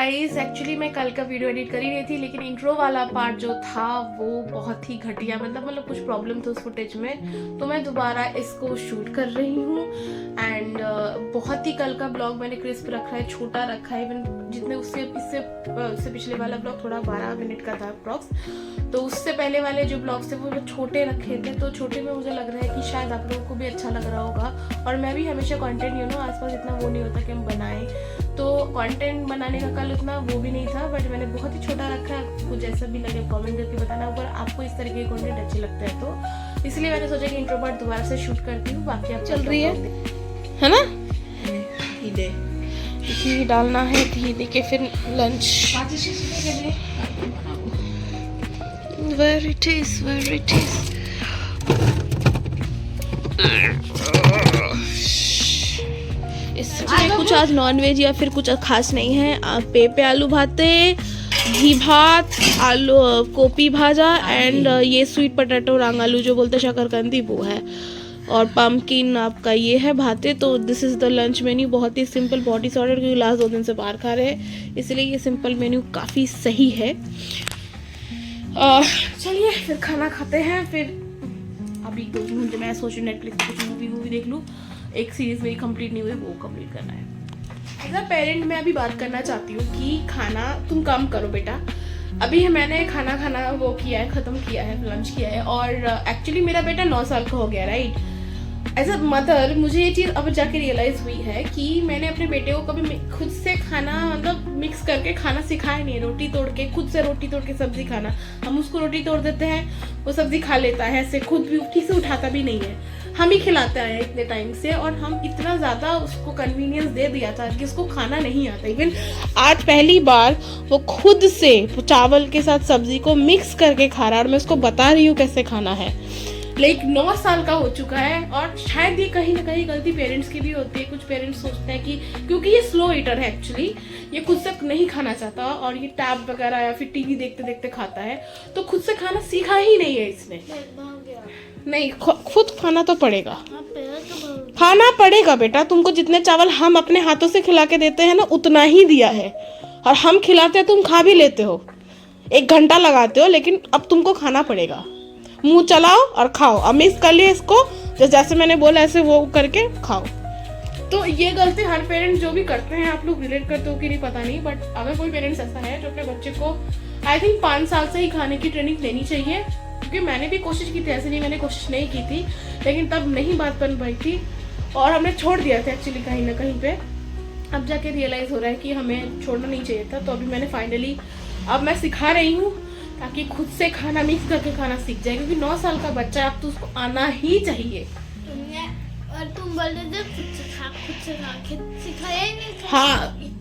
Guys, actually मैं कल का वीडियो एडिट कर ही रही थी, लेकिन इंट्रो वाला पार्ट जो था वो बहुत ही घटिया, मतलब कुछ प्रॉब्लम था उस फुटेज में, तो मैं दोबारा इसको शूट कर रही हूँ। एंड बहुत ही कल का ब्लॉग मैंने क्रिस्प रखा है, छोटा रखा है। इवन जितने इससे पिछले वाला ब्लॉग थोड़ा 12 मिनट का था अप्रॉक्स, तो उससे पहले वाले जो ब्लॉग्स थे वो छोटे रखे थे। तो छोटे में मुझे लग रहा है कि शायद आप लोगों को भी अच्छा लग रहा होगा। और मैं भी हमेशा कंटेंट आसपास इतना वो नहीं होता कि हम बनाएं, तो कंटेंट बनाने का कल उतना वो भी नहीं था, बट मैंने बहुत ही छोटा रखा है। कुछ जैसा भी लगे कमेंट करके बताना, अगर आपको इस तरीके के कंटेंट अच्छे लगते हैं तो। इसलिए मैंने सोचा कि इंट्रो पार्ट दोबारा से शूट करती हूँ। बाकी आप चल रही है ना, घी डालना है, घी दे के फिर लंच। Where it is. इसमें कुछ आज नॉनवेज या फिर कुछ खास नहीं है। पेपे आलू भाते, घी भात, आलू कोपी भाजा एंड ये स्वीट पोटैटो रांगालू जो बोलते शकरकंदी वो है, और पम्पकिन आपका ये है भाते। तो this is the lunch menu. बहुत ही सिंपल, बॉडी सॉर्टेड, क्योंकि लास्ट 2 दिन से बाहर खा रहे हैं, इसलिए ये सिंपल मेन्यू काफ़ी सही है। चलिए फिर खाना खाते हैं। फिर अभी 2 घंटे मैं सोचूं नेटफ्लिक्स कुछ मूवी देख लूँ। एक सीरीज मेरी कंप्लीट नहीं हुई, वो कंप्लीट करना है। एज अ पेरेंट मैं अभी बात करना चाहती हूँ कि खाना तुम कम करो बेटा। अभी मैंने खाना वो किया है, ख़त्म किया है, लंच किया है, और एक्चुअली मेरा बेटा 9 साल का हो गया, राइट। एज अ मदर मुझे ये चीज़ अब जाके रियलाइज़ हुई है कि मैंने अपने बेटे को कभी खुद से खाना मतलब मिक्स करके खाना सिखाया नहीं है। रोटी तोड़ के, खुद से रोटी तोड़ के सब्जी खाना, हम उसको रोटी तोड़ देते हैं, वो सब्जी खा लेता है ऐसे, खुद भी ठीक से उठाता भी नहीं है। हम ही खिलाते आए इतने टाइम से, और हम इतना ज़्यादा उसको कन्वीनियंस दे दिया था कि उसको खाना नहीं आता। इवन आज पहली बार वो खुद से चावल के साथ सब्जी को मिक्स करके खा रहा है, और मैं उसको बता रही हूँ कैसे खाना है। लाइक 9 साल का हो चुका है, और शायद ये कहीं ना कहीं गलती पेरेंट्स की भी होती है। कुछ पेरेंट्स सोचते हैं कि क्योंकि ये स्लो ईटर है, एक्चुअली ये खुद से नहीं खाना चाहता, और ये टैब वगैरह या फिर टीवी देखते देखते खाता है, तो खुद से खाना सीखा ही नहीं है इसने। नहीं, खुद खाना तो पड़ेगा, खाना पड़ेगा बेटा। तुमको जितने चावल हम अपने हाथों से खिला के देते हैं ना, उतना ही दिया है, और हम खिलाते हैं, तुम खा भी लेते हो, 1 घंटा लगाते हो, लेकिन अब तुमको खाना पड़ेगा। मुंह चलाओ और खाओ। अब मिक्स कर लिए इसको, जैसे मैंने बोला ऐसे वो करके खाओ। तो ये गलती हर पेरेंट्स जो भी करते हैं, आप लोग रिलेट करते हो कि नहीं पता नहीं, बट अगर कोई पेरेंट्स ऐसा है जो अपने बच्चे को आई थिंक 5 साल से ही खाने की ट्रेनिंग लेनी चाहिए। क्योंकि मैंने भी कोशिश की थी, ऐसे नहीं मैंने कोशिश नहीं की थी, लेकिन तब नहीं बात बन पाई थी, और हमने छोड़ दिया था एक्चुअली कहीं ना कहीं पे। अब जाके रियलाइज़ हो रहा है कि हमें छोड़ना नहीं चाहिए था। तो अभी मैंने फाइनली, अब मैं सिखा रही हूँ ताकि खुद से खाना मिक्स करके खाना सीख जाए, क्योंकि 9 साल का बच्चा है, अब तो उसको आना ही चाहिए। और तुम बोल रहे थे खुद से सिखाया ही नहीं। हाँ,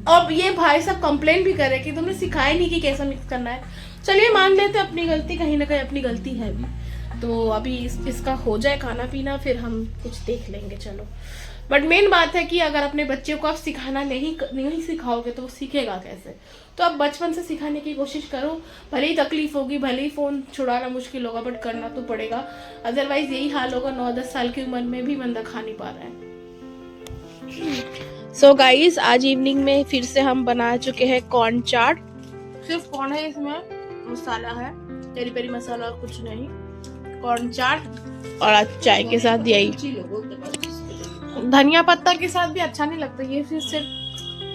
अब ये भाई सब कंप्लेन भी कर रहे कि तुमने सिखाया नहीं कि कैसा मिक्स करना है। चलिए मान लेते अपनी गलती, कहीं ना कहीं अपनी गलती है भी। तो अभी इसका हो जाए खाना पीना, फिर हम कुछ देख लेंगे, चलो। बट मेन बात है कि अगर अपने बच्चे को आप सिखाना नहीं सिखाओगे तो वो सीखेगा कैसे। तो आप बचपन से सिखाने की कोशिश करो। भले ही तकलीफ होगी, भले ही फ़ोन छुड़ाना मुश्किल होगा, बट करना तो पड़ेगा। अदरवाइज यही हाल होगा, 9-10 साल की उम्र में भी बंदा खा नहीं पा रहा है। सो गाइस, आज इवनिंग में फिर से हम बना चुके हैं कॉर्न चाट। सिर्फ कॉर्न है, इसमें मसाला है, पेरी पेरी मसाला, और कुछ नहीं। कॉर्न चाट, और आज चाय के साथ यही, धनिया पत्ता के साथ भी अच्छा नहीं लगता, ये फिर सिर्फ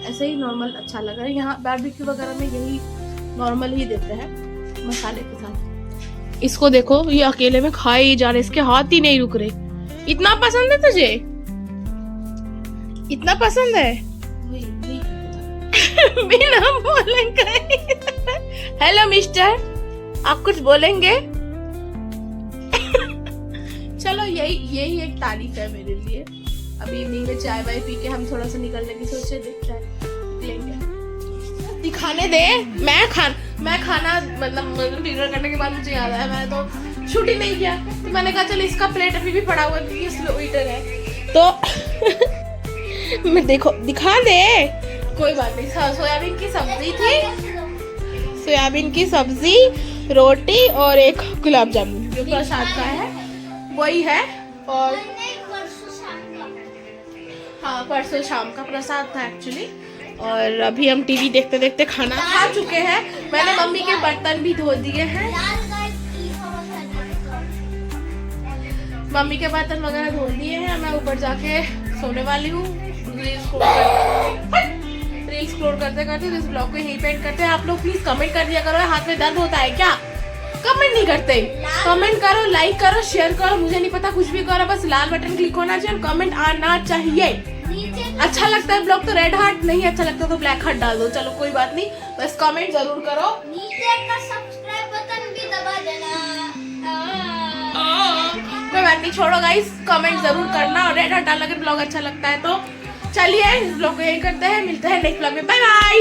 ऐसे ही नॉर्मल अच्छा लगा। यहाँ बारबेक्यू वगैरह में यही नॉर्मल ही देते हैं मसाले के साथ। इसको देखो, ये अकेले में खाए ही जा रहे, इसके हाथ ही नहीं रुक रहे। इतना पसंद है तुझे? इतना पसंद है? बिना बोलेंगे। हेलो मिस्टर, आप कुछ बोलेंगे? चलो, यही एक तारीफ है मेरे लिए। अभी इवनिंग में चाय वाय पी के हम थोड़ा सा निकलने की सोचे, निकलेंगे। दिखाने दे। मैं खाना मतलब डिनर करने के बाद मुझे याद आया, मैंने तो शूट ही नहीं किया, तो मैंने कहा चल इसका प्लेट अभी भी पड़ा हुआ है क्योंकि स्लो ईटर है, तो मैं देखो दिखा दे। कोई बात नहीं। सोयाबीन की सब्जी थी, सोयाबीन की सब्जी, रोटी और एक गुलाब जामुन जो प्रसाद का है वही है। और हाँ, परसों शाम का प्रसाद था एक्चुअली। और अभी हम टीवी देखते देखते खाना खा चुके हैं। मैंने मम्मी के बर्तन भी धो दिए हैं, मम्मी के बर्तन वगैरह धो दिए हैं। मैं ऊपर जाके सोने वाली हूँ। रील्स स्क्रॉल करते करते इस ब्लॉग को यहीं पेंट करते हैं। आप लोग प्लीज कमेंट कर दिया करो, हाथ में दर्द होता है क्या? कमेंट नहीं करते, कमेंट करो, लाइक करो, शेयर करो, मुझे नहीं पता, कुछ भी करो, बस लाल बटन क्लिक होना चाहिए और कमेंट आना चाहिए। अच्छा लगता है ब्लॉग तो रेड हार्ट, नहीं अच्छा लगता तो ब्लैक हार्ट डाल दो, चलो कोई बात नहीं, बस कमेंट जरूर करो। नीचे का सब्सक्राइब बटन भी दबा देना। कोई बात नहीं, छोड़ो गाइस, कमेंट जरूर करना और रेड हार्ट डालना अगर ब्लॉग अच्छा लगता है तो। चलिए इस ब्लॉग को यही करते हैं, मिलते हैं नेक्स्ट ब्लॉग में, बाय बाय।